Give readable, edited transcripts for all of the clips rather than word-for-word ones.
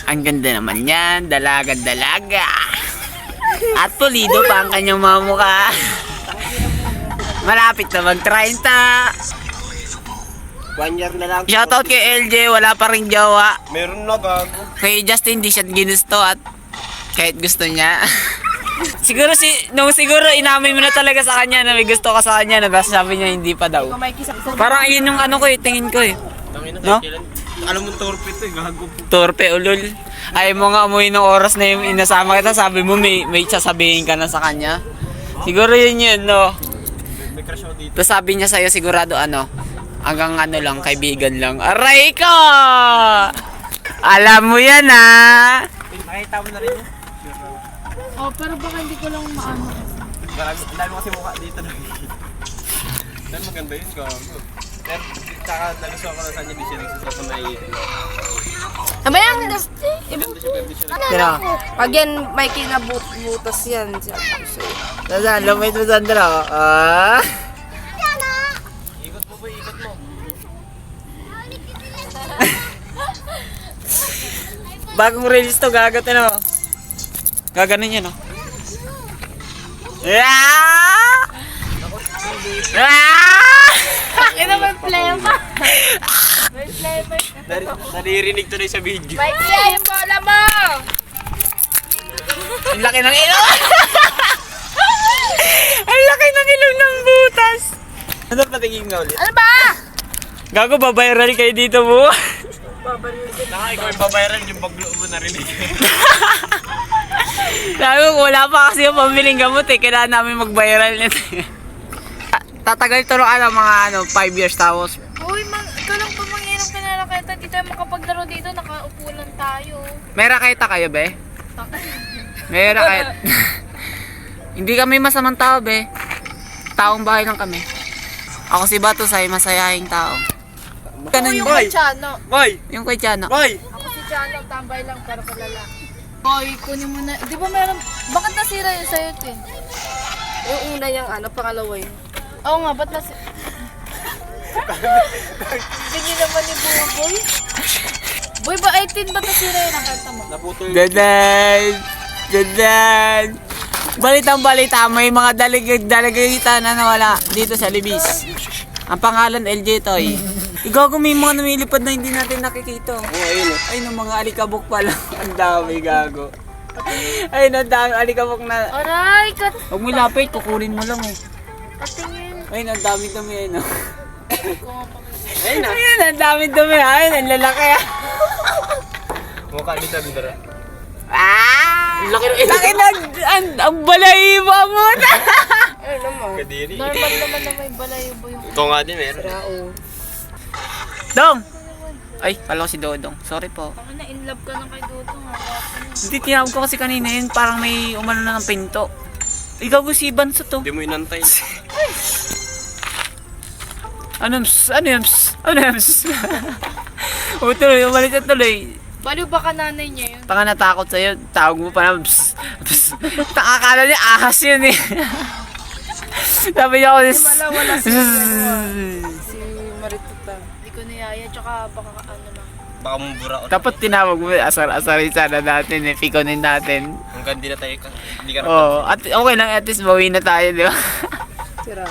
Ang ganda naman yan, dalaga-dalaga. At pulido pa ang kanyang mga mukha. Malapit na mag-30. 1 year na lang. Shoutout kay LJ, wala pa rin jowa. Meron na gago. Kay Justin, di siya ginusto at kahit gusto niya. siguro siguro inamin mo na talaga sa kanya na may gusto ka sa kanya, na sabi niya hindi pa daw. Parang yun yung ano ko eh, tingin ko eh. No? Alam mo torpe ito eh, gago. Torpe ulol. Ay mo nga umuwi ng oras na yung inasama kita, sabi mo may sasabihin ka na sa kanya. Siguro yun, no? May crush ako dito. Tapos sabi niya sa'yo sigurado ano, hanggang ano lang, kaibigan lang. Aray ko! Alam mo yan ah! Nakita mo na rin yun. Oh, pero baka hindi ko lang maano. Ang dami kasi mukha dito na. Pero maganda yun, gago. Pero tsaka nagustuhan ko na sa kanya, di siya nagsasabi na Tama yan, Maganda siya, pero di siya Sino? pag yan may kinabutas yan. Nasaan? Lumait mo Sandra? Ah? Ikot mo ba, ikot mo. Bagong release to, gagot ano? Gaganon yan, no? Ah! Ah! Ito may plema. May plema. Naririnig to na sa video. May kaya yung bola mo. Ang laki ng ilong! Ang laki ng ilong ng butas! Ano patingin nga ulit? Ano ba? Gago, babiral kayo dito mo. Naka, ikaw yung babayaran yung baglo mo narinig. Sabi ko, wala pa kasi yung pambiling gamot eh. Kailangan namin mag-viral nito. Tatagal ito mga 5 years tapos. Uy, ikaw lang pa mangyayang pinalakita. Di tayo makapaglaro dito. Nakaupo lang tayo. May raketa kayo, be? May raketa. Hindi kami masamang tao, be. Taong bahay lang kami. Ako si Batusay, masayahing tao. Ganun Yung boy. kay Chano. Boy! Yung kay Tiana. Boy! Ako si Chano. Tambay lang pero palala. Boy, kunin mo na. Di ba meron? Bakit nasira yun sa'yo, Tin? Yung una yung ano, pangalawa yun. Oo nga, ba't nasira? Hindi naman ni Buboy. Boy, ba 18 ba't nasira yun ang kanta mo? Naputol. Dadan! Dadan! Balitang balita, may mga dalagita na nawala dito sa Libis. Ang pangalan LJ Toy. Igago, may mga namilipad na hindi natin nakikita. Oo, ayun oh. Ay, nung mga alikabok pala. Ang dami, gago. Ay, ang dami alikabok na. Aray, Huwag mo lapit, kukunin mo lang eh. katingin. Ay, ang dami dumi eh, no? Ayun na. Ayun, ang dami dumi. Ay, ang lalaki ah. Mukha ni Sandra. Ah! Laki na, ang balahibo mo na. Ano naman? Kadiri. Normal naman na may balayo yung... Ito nga din meron. Dong! Ay, kala ko si Dodong. Sorry po. Ako na, in love ka na kay Dodong. Hindi, tinawag ko kasi kanina yun. Parang may umano na ng pinto. Ikaw gusiban sa to. Hindi mo inantay. Ano yams? O tuloy, umalit na tuloy. Baliw ba ka nanay niya yun? Tanga natakot sa'yo. Tawag mo pa na Takakala niya ahas yun eh. Sabi niya ako Wala si Marituta. Hindi ko niyaya, tsaka baka ano lang. Baka mong buraot. Dapat tinawag mo, asar-asarin sana natin eh. Pikonin natin. Hanggang di na tayo ka. Hindi ka Oo, at okay lang, at least bawi na tayo, di ba? Sira.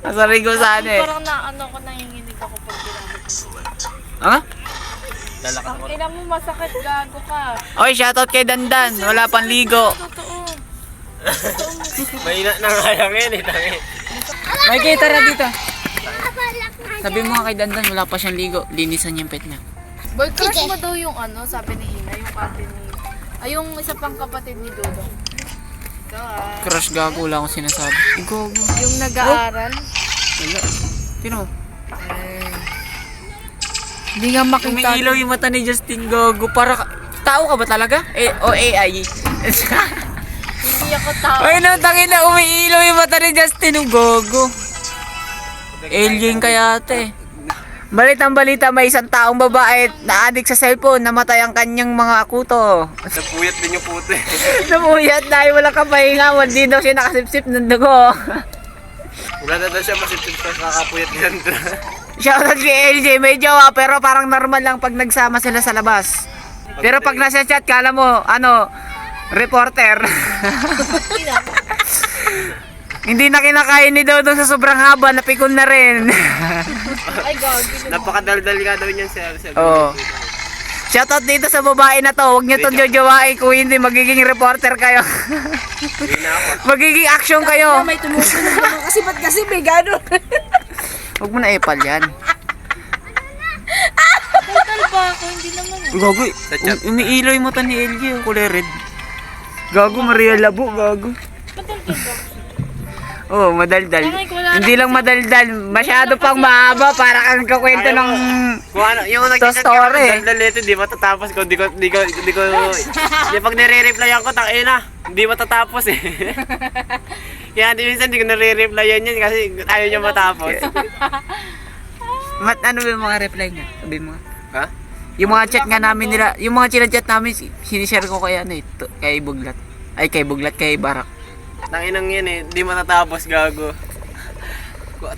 Asarin ko sana eh. Parang naano ko nanginginig ako pag ginamit mo. Ha? lalakas Ang ako. ina mo, masakit, gago ka. Oy, shoutout kay Dandan. Wala pang ligo. Totoo. Mahina na kaya ngayon eh. Tangi. May kita na dito. Sabi mo nga kay Dandan, wala pa siyang ligo. Linisan yung pet niya. Boy, crush mo daw yung ano, sabi ni Ina, yung ate ni... Ay, yung isa pang kapatid ni Dodong. Ikaw ah. Crush gago, wala akong sinasabi. Gago. Yung nag-aaral. Wala. Tino. Hindi nga makita. Umiilaw yung mata ni Justin Gago. Para tao ka ba talaga? O AI? Hindi ako tao. Ay, tangin na umiilaw yung mata ni Justin Gago. Alien kaya ate. Balitang balita, may isang taong babae na adik sa cellphone, namatay ang kanyang mga kuto. Napuyat din yung puti. Namuyat dahil wala kapahinga, hindi daw siya nakasipsip ng dugo. Wala na daw siya masipsip sa kakapuyat ni Sandra. Shoutout kay LJ, may jowa pero parang normal lang pag nagsama sila sa labas. Pero pag nasa chat, kala mo, ano, reporter. Hindi na kinakain ni Dodong sa sobrang haba, napikon na rin. Ay, gagi. Napakadaldal nga daw niyan sir. Oo. Shoutout dito sa babae na to, huwag niyo itong jojowain, kung hindi magiging reporter kayo. Hindi na ako. Magiging action kayo. May tumutunog naman kasi ba't kasi may gano'n? Huwag mo na epal yan. Total ba ako? Hindi naman eh. Gago, chat. umiilaw yung mata ni LG, kulay red. Gago, Maria Labo, gago. Total ka ba? Oo, madaldal. Tangay, wala Hindi lang madaldal, masyado pang mahaba para kang kakwento ng Kung ano, yung To story. daldal nito, di matatapos ko. Di pag nire-replyan ko, tangina, hindi matatapos eh. Kaya minsan di ko nare-replyan yan kasi ayaw niya matapos. ano ba yung mga reply niya? Sabi mo nga. Ha? Yung mga chat nga namin nila, yung mga chat namin, sinishare ko kay ano eh, kay Buglat. Ay, kay Buglat, kay Barak. Tanginang yan eh, di matatapos, gago.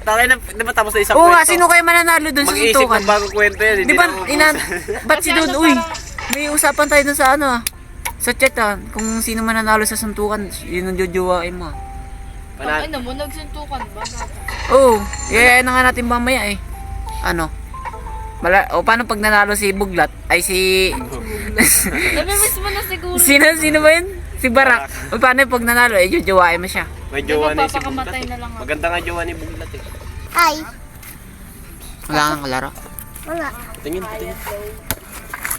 Tangina, di ba tapos sa isang Oo nga, kwento? sino kayo mananalo dun sa Mag-iisip suntukan? ng bagong kwento yan, Di ba, na ba't si Dod, uy, may usapan tayo dun sa ano, sa chat kung sino mananalo sa suntukan, yun ang jojowain mo. Panat. Ay naman, nagsuntukan ba? Oo, na nga natin mamaya eh. Ano? Paano pag nanalo si Buglat? Ay si... Namimiss mo na siguro. Sino ba yun? Si Barak. O paano pag nanalo? Eh, jojowain mo siya. May Di ba jowa na si papakamatay Buglat na eh. lang ako? Maganda nga jowa ni Buglat eh. Ay, Wala kang kalaro. wala. Tingin.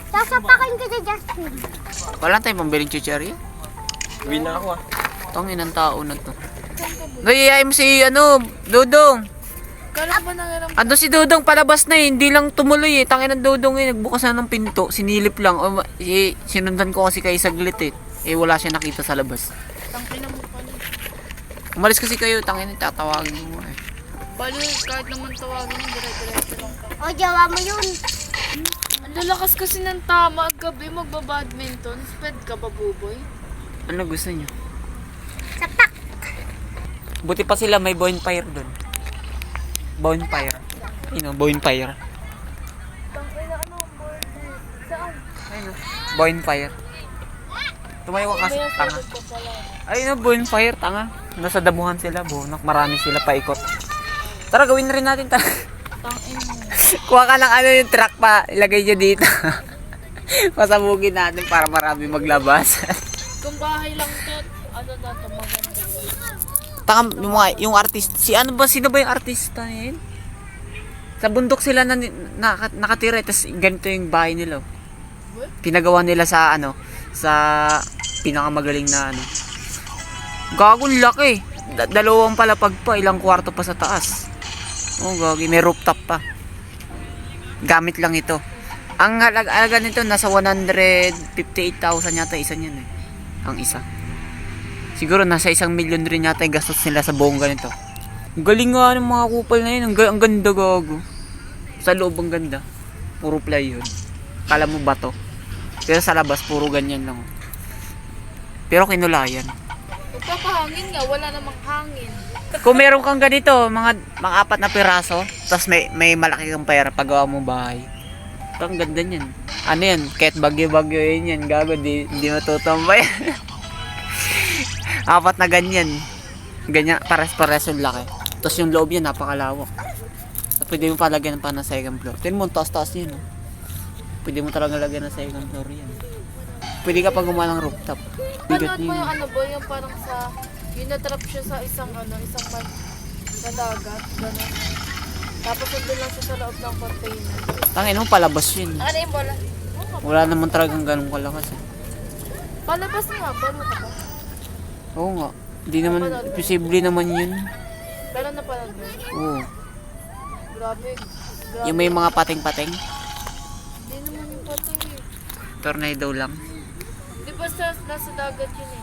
Sasapakin ka na, Justin. Wala tayong pambiling chichari. Uwi na ako ah. Tangin ng tao na to. Gayayain mo si ano, Dodong. Kala ba nangaram? Ando si Dodong palabas na eh, hindi lang tumuloy eh. Tangin ng Dodong eh, nagbukas na ng pinto, sinilip lang. Sinundan ko kasi kay saglit eh. Eh wala siya nakita sa labas. Tangin na mo pala. Umalis kasi kayo, tangin tatawagin mo eh. Balo, kahit naman tawagin yung dire-diretso lang ka. O, jawa mo yun. Ang lalakas kasi ng tama at gabi magbabadminton. Sped ka ba, buboy? Ano gusto niyo? Sapak. Buti pa sila may bonfire doon. Bonfire. Bonfire. Tangin na ano, board eh. Saan? Bonfire. Tumayo ka kasi, May tanga. sagot ko pala. Ay, bonfire, tanga. Nasa damuhan sila, bunak. Marami sila paikot. Tara, gawin na rin natin, tara. Tangin mo. Kuha ka ng ano yung truck pa, ilagay nyo dito. Pasabugin natin para marami maglabas. Kung bahay lang to, ano na to, maganda. Taka, yung artist, sino ba yung artista na yun? Sa bundok sila nakatira, tapos ganito yung bahay nila. Pinagawa nila sa ano, sa pinakamagaling na ano. Gagong laki. Dalawang palapag pa, ilang kwarto pa sa taas. Oh, gagi, may rooftop pa. Gamit lang ito. Ang halaga nito nasa 158,000 yata isa niyan eh. Ang isa. Siguro nasa 1 milyon rin yata yung gastos nila sa buong ganito. Ang galing nga ng mga kupal na yun. Ang ganda gago. Sa loob ang ganda. Puro plywood. Kala mo bato. Pero sa labas puro ganyan lang. Pero kinulayan. Magpapahangin nga, wala namang hangin. Kung meron kang ganito, mga 4 na piraso, tapos may malaki kang pera paggawa mo bahay. Ang ganda niyan. Ano yan? Kahit bagyo-bagyo yun yan. Gago, di matutambay. 4 na ganyan. Ganyan, pares-pares yung laki. Tapos yung loob yan, napakalawak. Pwede mo palagyan pa ng second floor. Tignan mo, taas-taas yun. Oh. Pwede mo talaga lagyan ng second floor yan. Pwede ka pa gumawa ng rooftop. Bigat Panood mo niya. yung ano ba, yung parang sa, yung natrap siya sa isang sa dagat, gano'n. Tapos nandun lang siya sa loob ng container. Tangin mo, palabas yun. Ano yung bola? Wala naman talagang ganun kalakas. Eh. Palabas nga, balo ka ba? Oo nga. Hindi naman, posible naman yun. Pero napanood mo? Oo. Grabe. Yung may mga pating-pating. Hindi naman yung patay eh. Tornado lang. Di ba nasa dagat yun eh?